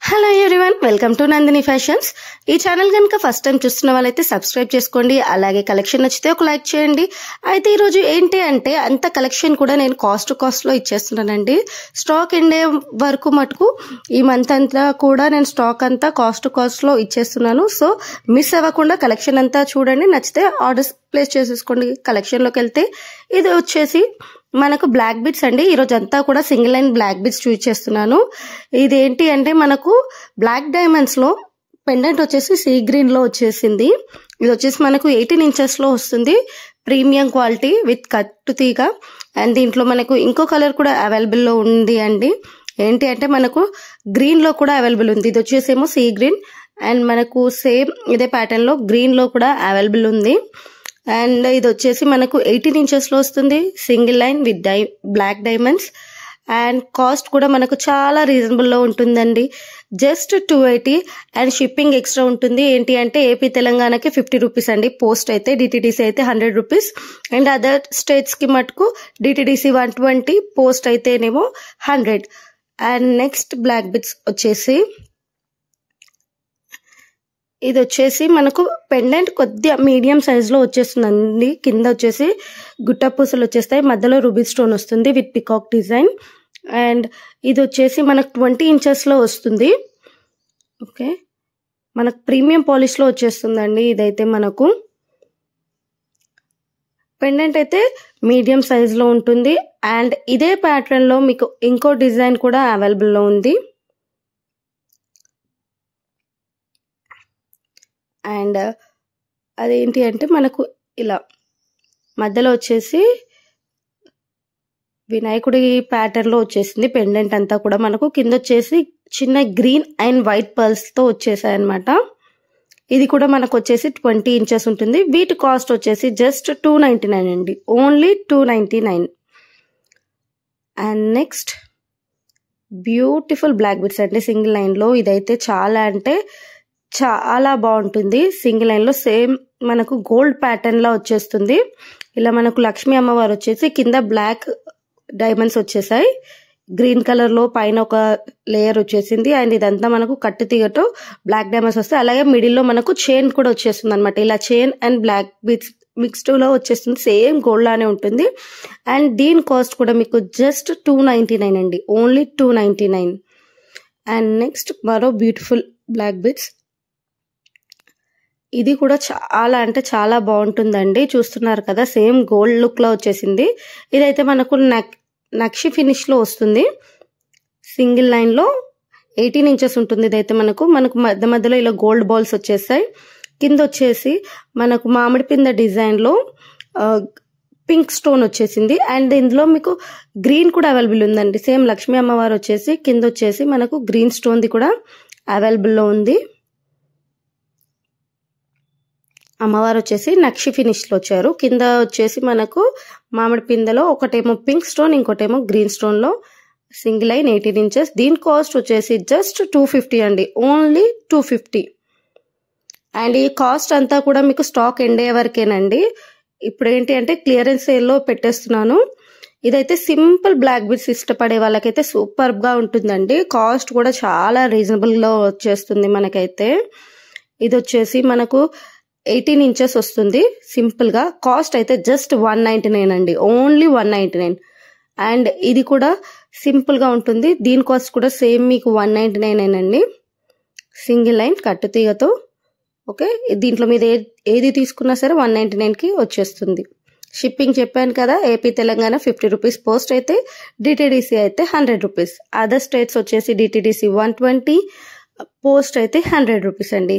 Hello everyone, welcome to Nandini fashions. ఈ channel కనుక first time చూస్తున్న వాళ్ళైతే సబ్స్క్రైబ్ చేసుకోండి. అలాగే కలెక్షన్ నచ్చితే ఒక లైక్ చేయండి. అయితే ఈరోజు ఏంటి అంటే అంత కలెక్షన్ కూడా నేను కాస్ట్లో ఇచ్చేస్తున్నానండి. స్టాక్ ఎండే వరకు మటుకు ఈ మంత్ అంతా కూడా నేను స్టాక్ అంతా కాస్ట్లో ఇచ్చేస్తున్నాను. సో మిస్ అవ్వకుండా కలెక్షన్ అంతా చూడండి. నచ్చితే ఆర్డర్స్ ప్లేస్ చేసేసుకోండి. కలెక్షన్లోకి వెళ్తే ఇది వచ్చేసి మనకు బ్లాక్ బీడ్స్ అండి. ఈరోజు అంతా కూడా సింగిల్ లైన్ బ్లాక్ బీడ్స్ చూస్ చేస్తున్నాను. ఇదేంటి అంటే మనకు బ్లాక్ డైమండ్స్ లో పెండెంట్ వచ్చేసి సీ గ్రీన్ లో వచ్చేసింది. ఇది వచ్చేసి మనకు 18 inches లో వస్తుంది. ప్రీమియం క్వాలిటీ విత్ కట్టు తీగ. అండ్ దీంట్లో మనకు ఇంకో కలర్ కూడా అవైలబుల్ లో ఉంది అండి. ఏంటి అంటే మనకు గ్రీన్ లో కూడా అవైలబుల్ ఉంది. ఇది వచ్చేసేమో సీ గ్రీన్ అండ్ మనకు సేమ్ ఇదే ప్యాటర్న్ లో గ్రీన్ లో కూడా అవైలబుల్ ఉంది. అండ్ ఇది వచ్చేసి మనకు 18 inches లో వస్తుంది. Single line with black diamonds. And cost కూడా మనకు చాలా రీజనబుల్ లో ఉంటుందండి. జస్ట్ 280 అండ్ షిప్పింగ్ ఎక్స్ట్రా ఉంటుంది. ఏంటి అంటే ఏపీ తెలంగాణకి 50 రూపీస్ అండి పోస్ట్ అయితే. డిటిడిసి అయితే 100 రూపీస్. అండ్ అదర్ స్టేట్స్ కి మటుకు డిటిడిసి 120, పోస్ట్ అయితేనేమో 100. అండ్ నెక్స్ట్ బ్లాక్ బిట్స్ వచ్చేసి ఇది వచ్చేసి మనకు పెండెంట్ కొద్దిగా మీడియం సైజ్ లో వచ్చేస్తుందండి. కింద వచ్చేసి గుట్ట పూసలు వచ్చేస్తాయి. మధ్యలో రూబీ స్టోన్ వస్తుంది విత్ పికాక్ డిజైన్. అండ్ ఇది వచ్చేసి మనకు 20 inches లో వస్తుంది. ఓకే, మనకు ప్రీమియం పాలిష్ లో వచ్చేస్తుందండి. ఇదైతే మనకు పెండెంట్ అయితే మీడియం సైజ్ లో ఉంటుంది. అండ్ ఇదే ప్యాటర్న్ లో మీకు ఇంకో డిజైన్ కూడా అవైలబుల్ లో ఉంది. అండ్ అదేంటి అంటే మనకు ఇలా మధ్యలో వచ్చేసి వినాయకుడి ప్యాటర్న్ లో వచ్చేసింది. పెండెంట్ అంతా కూడా మనకు కింద వచ్చేసి చిన్న గ్రీన్ అండ్ వైట్ పర్ల్స్ తో వచ్చేసాయి అనమాట. ఇది కూడా మనకు వచ్చేసి 20 inches ఉంటుంది. వీటి కాస్ట్ వచ్చేసి జస్ట్ 299 అండి. Only 299. And next beautiful black bits అండి సింగిల్ లైన్ లో. ఇదైతే చాలా అంటే చాలా బాగుంటుంది. సింగిల్ లైన్ లో సేమ్ మనకు గోల్డ్ ప్యాటర్న్ లా వచ్చేస్తుంది. ఇలా మనకు లక్ష్మీ అమ్మవారు వచ్చేసి కింద బ్లాక్ డైమండ్స్ వచ్చేసాయి. గ్రీన్ కలర్ లో పైన ఒక లేయర్ వచ్చేసింది. అండ్ ఇదంతా మనకు కట్టు తీగతో బ్లాక్ డైమండ్స్ వస్తాయి. అలాగే మిడిల్ లో మనకు చైన్ కూడా వచ్చేస్తుంది అనమాట. ఇలా chain and black beads mixed లో వచ్చేస్తుంది. సేమ్ గోల్డ్ లానే ఉంటుంది. అండ్ దీని కాస్ట్ కూడా మీకు జస్ట్ 299 అండి. ఓన్లీ 299. అండ్ నెక్స్ట్ మరో బ్యూటిఫుల్ బ్లాక్ బీడ్స్. ఇది కూడా చాలా అంటే చాలా బాగుంటుందండి. చూస్తున్నారు కదా, సేమ్ గోల్డ్ లుక్ లో వచ్చేసింది. ఇదైతే మనకు నక్షి ఫినిష్ లో వస్తుంది. సింగిల్ లైన్ లో 18 inches ఉంటుంది. ఇదైతే మనకు మధ్యలో ఇలా గోల్డ్ బాల్స్ వచ్చేసాయి. కింద వచ్చేసి మనకు మామిడి పింద డిజైన్ లో పింక్ స్టోన్ వచ్చేసింది. అండ్ ఇందులో మీకు గ్రీన్ కూడా అవైలబుల్ ఉందండి. సేమ్ లక్ష్మీ అమ్మవారు వచ్చేసి కింద వచ్చేసి మనకు గ్రీన్ స్టోన్ ది కూడా అవైలబుల్ లో ఉంది. అమ్మవారు వచ్చేసి నక్షి ఫినిష్ లో వచ్చారు. కింద వచ్చేసి మనకు మామిడి పిందెలో ఒకటేమో పింక్ స్టోన్, ఇంకోటేమో గ్రీన్ స్టోన్ లో సింగిల్ లైన్ 18 inches. దీని కాస్ట్ వచ్చేసి జస్ట్ 250 అండి. ఓన్లీ 250. అండ్ ఈ కాస్ట్ అంతా కూడా మీకు స్టాక్ ఎండే వరకేనండి. ఇప్పుడు ఏంటి అంటే క్లియరెన్స్ సేల్ లో పెట్టేస్తున్నాను. ఇదైతే సింపుల్ బ్లాక్ బీడ్స్ ఇష్టపడే వాళ్ళకైతే సూపర్ గా ఉంటుందండి. కాస్ట్ కూడా చాలా రీజనబుల్ లో వచ్చేస్తుంది మనకైతే. ఇది వచ్చేసి మనకు 18 inches వస్తుంది సింపుల్ గా. కాస్ట్ అయితే జస్ట్ 199 అండి. ఓన్లీ 199. అండ్ ఇది కూడా సింపుల్ గా ఉంటుంది. దీని కాస్ట్ కూడా సేమ్ మీకు 199 అండి. సింగిల్ లైన్ కట్టు తీగతో. ఓకే, దీంట్లో మీద ఏది తీసుకున్నా సరే 199 కి వచ్చేస్తుంది. షిప్పింగ్ చెప్పాను కదా, ఏపీ తెలంగాణ 50 రూపీస్ పోస్ట్ అయితే. డిటిడిసి అయితే 100 రూపీస్. అదర్ స్టేట్స్ వచ్చేసి డిటిడిసి 120, పోస్ట్ అయితే 100 రూపీస్ అండి.